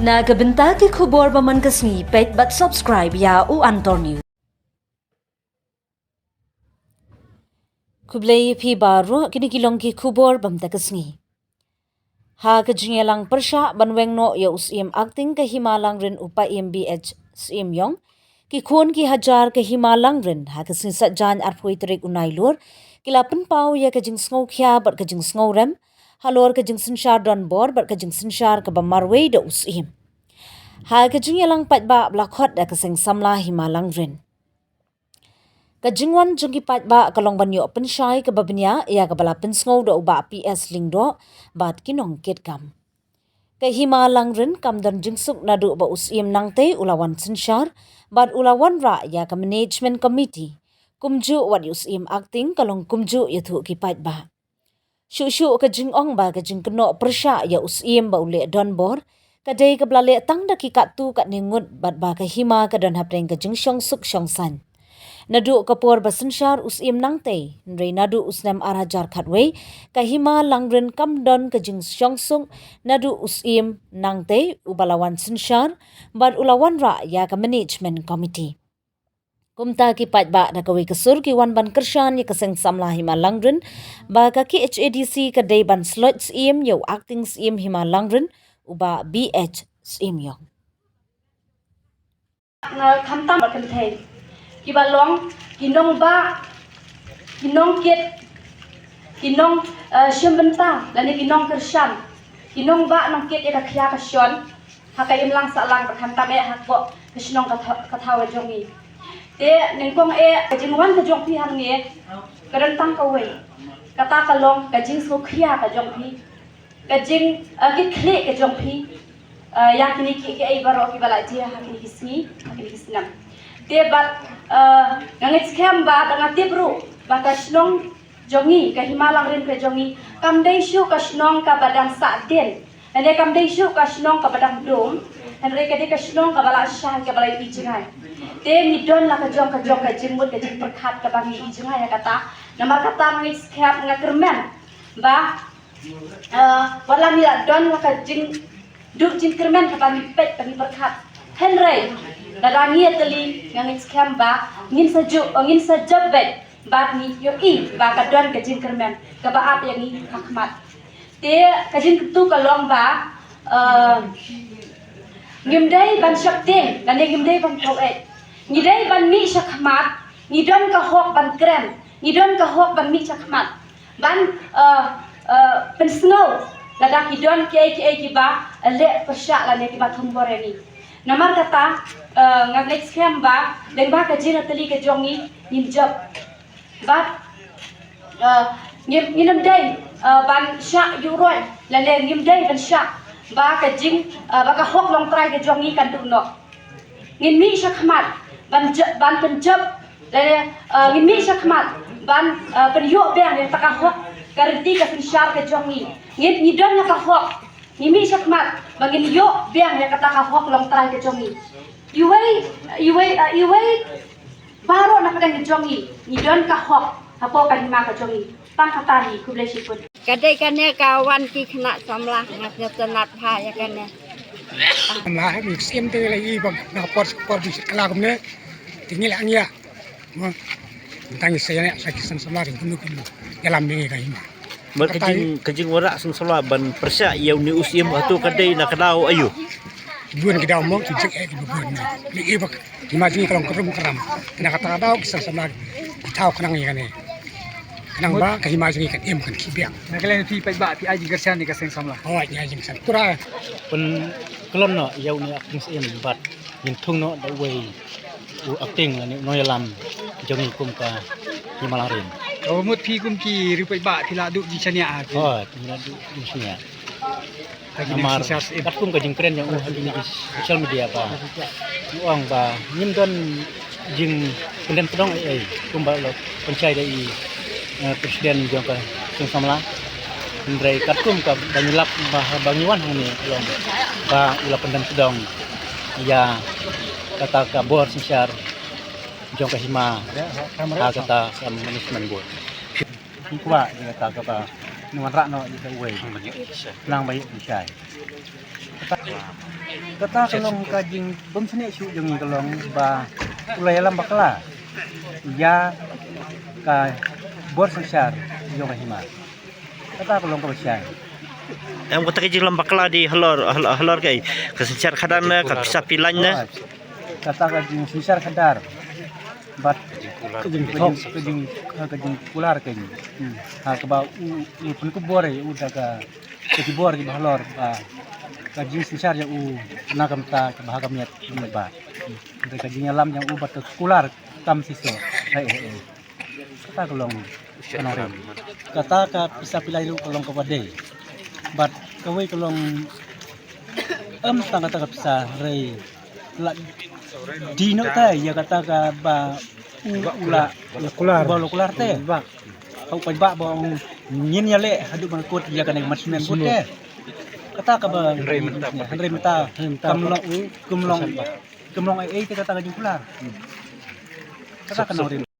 Na gabenta ki khubor baman kasni pet but subscribe ya u Antor News. Kublai phi baru kini kilong ki khubor bamta kasni. Ha ka jingelang persha banweng no ya usim acting ka himalang rin upa MBH sim yong ki khon ki hajar ka himalang rin ha ka sinsa jan arpoi terik unailur kilapan pau ya ka jing sngo khya bar ka jing sngo rem halor ka jing sinshar don bor bar ka jing sinshar ka bamarwe da usim. Ha ka jingelang pat ba blakhot da ka sing samla himalang rin. Kajingwan jungki pat ba kalong banyo pensyai ke babnya ya ke bala pensngau do ba PS lingdo bat kinong ket kam. Ke himalang rin kam dan jingsuk nadu ba usim nangte ulawan sinshar bat ulawan ra ya ke management committee kumju wat usim acting kalong kumju yathu ki pat ba. Shu ke jingong ba ke jingkeno persya ya usim ba ule don bor kadai ke blale tang da ki katu kat ningut bat ba ke hima ke don hapreng ke jingsyong suk syong san. Nadu kapor basensyar usim nangte, nrei nadu usnam arajar khatwei, kahima langren kamdon kajing syongsung nadu usim nangte ubalawan sensyar, bad ulawan ra ya ka management committee. Kumta ki pat ba na kawi kasur ki wan ban kersyan ya kaseng samla hima langren, ba ka ki HADC ka day ban slot sim yau acting sim hima langren, uba BH sim yong. Khamtam bakan thai kibalong kinong ba kinong kit kinong syembenta lani kinong kersyan kinong ba nong kit ya khya ka syon hakai imlang sa lang bakhantam e hakbo kisnong kathawa jongi te ningkong kajingwan ka jong pi hang nge kadan tang ka wei kata kalong kajing so khya ka jong pi kajing kit khle ka jong pi ya kini ki ai baro ki bala dia hakini kisnam te bat ngangit scam ba dengan tibru ba kasnong jongi ka himalang rin ka jongi kamdai shu kasnong ka badang sa den ane kamdai shu kasnong ka badang dom ane ka de kasnong ka bala syah ka bala ijingai te ni don la ka jong ka jingmut ka jing perkhat ka bangi ijingai ya kata namar kata ngangit scam ngakermen ba wala ni don la ka jing duk jing kermen ka bangi pet bangi perkhat Henry Nadania teli ngangit scam ba ngin sajab bet bat ni yoki ba kadon ka jing kermen ka ba ap yang ni hakmat te ka jing tu ka long ba ngimdai ban shakting dan ngimdai ban tawet ngidai ban mi shakmat ngidon ka hok ban krem ngidon ka hok ban mi shakmat ban pensnow lada kidon ki ba le pasha la ne ki ba thumbore ni namar kata ngagnet scam ba dan ba ka jina tali ka jongi nimjab ba ngim dai ban sha yuroy la ne ngim dai ban sha ba ka jing ba ka hok long trai ka jongi kan tu no ngin mi shakmat ban penjab la ngin mi shakmat ban penyo bang ne ta ka hok garanti ka sinshar ka jongi ngin ngidon ka hok Nimi syakmat bagi yo biang ya kata kahok long trai ke jongi. Iwei baro na kadang jongi. Ni don kahok hapo kan ma ka jongi. Tang kata ni kublai sipun. Kadai kane kawan ki kena samlah ngatnya tenat ha ya kane. Lah ni sim tu lagi bang na por di kala kumne tingil angya. Tang saya ni sakisan samlah ring kunu dalam ni ka hima. Kajing warak sung sala ban persya yau ni usim atu kadai na kadau ayu buan kita omong kijek buan ni ibak dimaji kalau keram kena kata kadau kisah sama tahu kenang ni kan ni kenang ba ke himaji kan em kan kibiak nak kalian pi pai ba pi aji gersan ni kaseng samlah oh ni aji san pura pun kelon no yau ni acting sim bat yin thung no da wei u acting ni noyalam jongi kum ka himalarin oh mut pi kum ki rupai ba pi la du di chania oh ni du di sini Amar kat kum ka jing kren yang di social media ba uang ba nim don jing kenden pedong kum ba lo pencai dai presiden jong ka sing samla ndrai kat kum ka banyulak ba bangiwan ni long ba ula pendan pedong ya kata ka bor sinsyar jong ka hima kata sa management board kuwa kata ka nuan ra no ita uwe lang bayi di syai Kata kalong kajing bom seni su jeng kalong ba ulai alam bakla. Ya ka bor sensar yo kahima. Kata kalong ka basyan. Em kata ke jilam bakla di halor kai kesencar kadan ka bisa pilan na Kata kajing sensar kadar. Bat kajing pular kajing. Ha ka ba u pun ku bor udah ka bor ki halor ba kajing sensar ya u nagam ta ka bahagam yat ba. Kajing alam yang u bat kular tam siso. Kata kalong kanore. Kata ka bisa pilai lu kalong ka badai. Bat kawai kalong tangga ka bisa rei la dino ta ya kata ka ba ula kular te ba au pa ba bong nyin ya le hadu man kut ya kan mas men kut te kata ka ba Henry mata kumlong ai te kata ka jing kular kata ka